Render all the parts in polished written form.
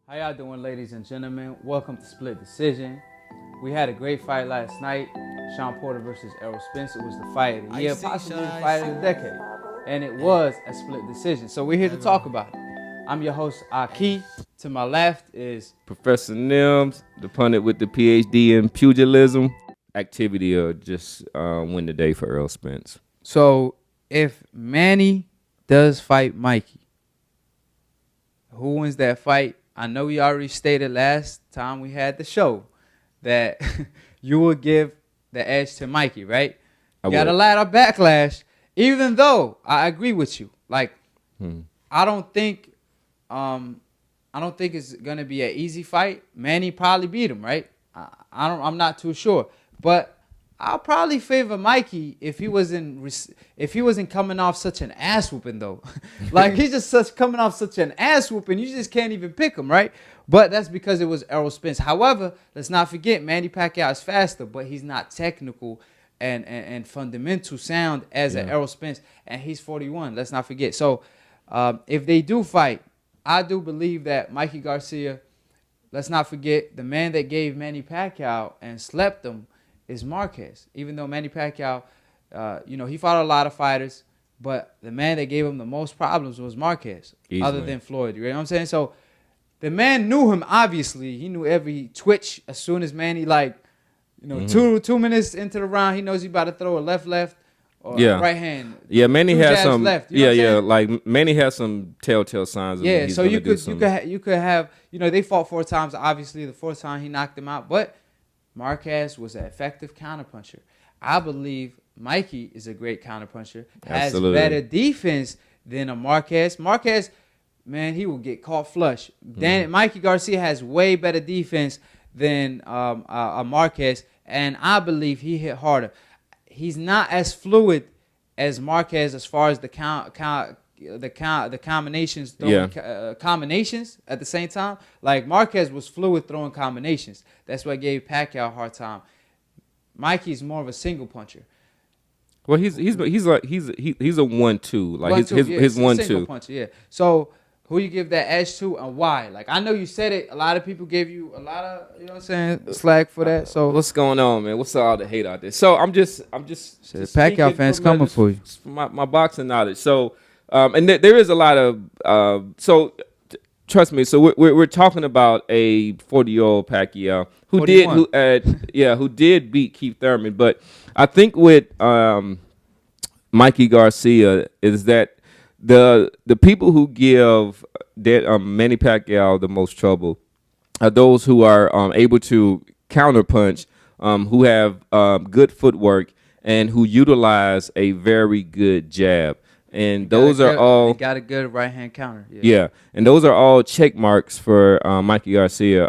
How y'all doing, ladies and gentlemen? Welcome to Split Decision. We had a great fight last night. Sean Porter versus Errol Spence. It was the fight of the year, possibly the fight of the decade. And it was a split decision. So we're here to talk about it. I'm your host, Aki. To my left is Professor Nims, the pundit with the PhD in pugilism. Activity or just win the day for Errol Spence. So if Manny does fight Mikey, who wins that fight? I know we already stated last time we had the show that you would give the edge to Mikey, right? You got a lot of backlash, even though I agree with you. Like, I don't think it's gonna be an easy fight. Manny probably beat him, right? I'm not too sure, but I'll probably favor Mikey if he wasn't coming off such an ass whooping though. Like he's just coming off such an ass whooping, you just can't even pick him, right? But that's because it was Errol Spence. However, let's not forget Manny Pacquiao is faster, but he's not technical and fundamental sound as an Errol Spence, and he's 41. Let's not forget. So if they do fight, I do believe that Mikey Garcia. Let's not forget the man that gave Manny Pacquiao and slept him is Marquez. Even though Manny Pacquiao, he fought a lot of fighters, but the man that gave him the most problems was Marquez, other than Floyd. You know what I'm saying? So the man knew him, obviously. He knew every twitch as soon as Manny, 2 minutes into the round, he knows he about to throw a left, or right hand. Yeah, Manny has some left. You know like Manny has some telltale signs. Yeah, so you could have, they fought 4 times. Obviously, the 4th time he knocked him out, but Marquez was an effective counterpuncher. I believe Mikey is a great counterpuncher. Has better defense than a Marquez. Marquez, man, he will get caught flush. Then Mikey Garcia has way better defense than a Marquez, and I believe he hit harder. He's not as fluid as Marquez as far as the combinations, combinations at the same time. Like Marquez was fluid throwing combinations. That's what gave Pacquiao a hard time. Mikey's more of a single puncher. Well, he's a 1-2. Like his 1-2 puncher. Yeah. So who you give that edge to and why? Like I know you said it. A lot of people gave you a lot of slack for that. So what's going on, man? What's all the hate out there? So I'm just Pacquiao fans coming for you. My boxing knowledge. So and there is a lot of trust me. So we're talking about a 40-year-old Pacquiao who 41. who did beat Keith Thurman. But I think with Mikey Garcia is that the people who give Manny Pacquiao the most trouble are those who are able to counterpunch, who have good footwork, and who utilize a very good jab. And those are all got a good right hand counter. Yeah, and those are all check marks for Mikey Garcia.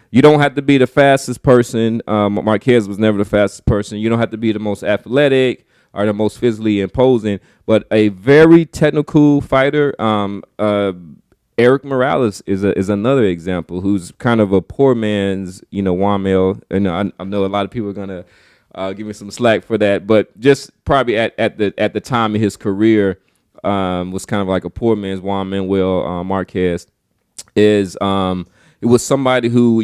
You don't have to be the fastest person. Marquez was never the fastest person. You don't have to be the most athletic or the most physically imposing, but a very technical fighter. Eric Morales is another example, who's kind of a poor man's Juan Mel. And I know a lot of people are gonna give me some slack for that, but just probably at the time of his career, was kind of like a poor man's Juan Manuel Marquez. It was somebody who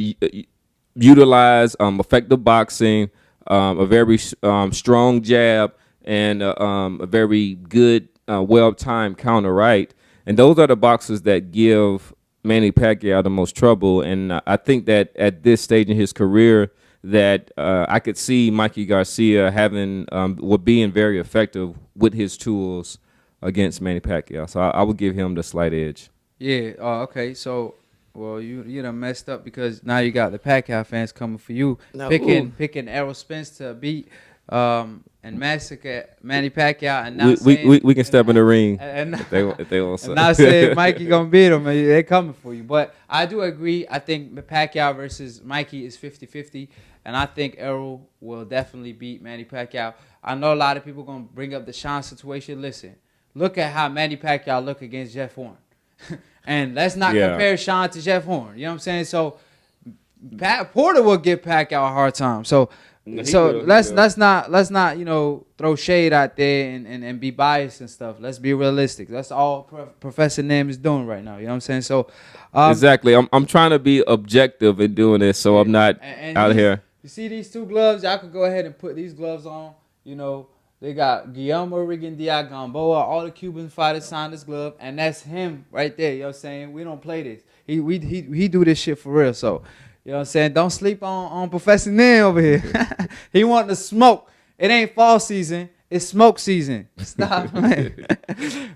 utilized effective boxing, a very strong jab, and a very good, well-timed counter right. And those are the boxers that give Manny Pacquiao the most trouble. And I think that at this stage in his career, that I could see Mikey Garcia being very effective with his tools against Manny Pacquiao. So I would give him the slight edge. Yeah. Okay. So, well, you done messed up because now you got the Pacquiao fans coming for you, picking Errol Spence to beat and massacre Manny Pacquiao, and now we can step in the ring if they want. And not saying Mikey gonna beat him, they coming for you. But I do agree. I think Pacquiao versus Mikey is 50-50, and I think Errol will definitely beat Manny Pacquiao. I know a lot of people gonna bring up the Sean situation. Listen, look at how Manny Pacquiao look against Jeff Horn, and let's not compare Sean to Jeff Horn. You know what I'm saying? So Porter will give Pacquiao a hard time. So So let's not throw shade out there and be biased and stuff. Let's be realistic. That's all Professor Nim is doing right now. You know what I'm saying? So exactly. I'm trying to be objective in doing this, so I'm not out here. You see these two gloves? Y'all could go ahead and put these gloves on. They got Guillermo Rigondeaux Gamboa. All the Cuban fighters signed this glove, and that's him right there. You know what I'm saying? We don't play this. He do this shit for real. So. You know what I'm saying? Don't sleep on Professor Nin over here. He want to smoke. It ain't fall season. It's smoke season. Stop, man.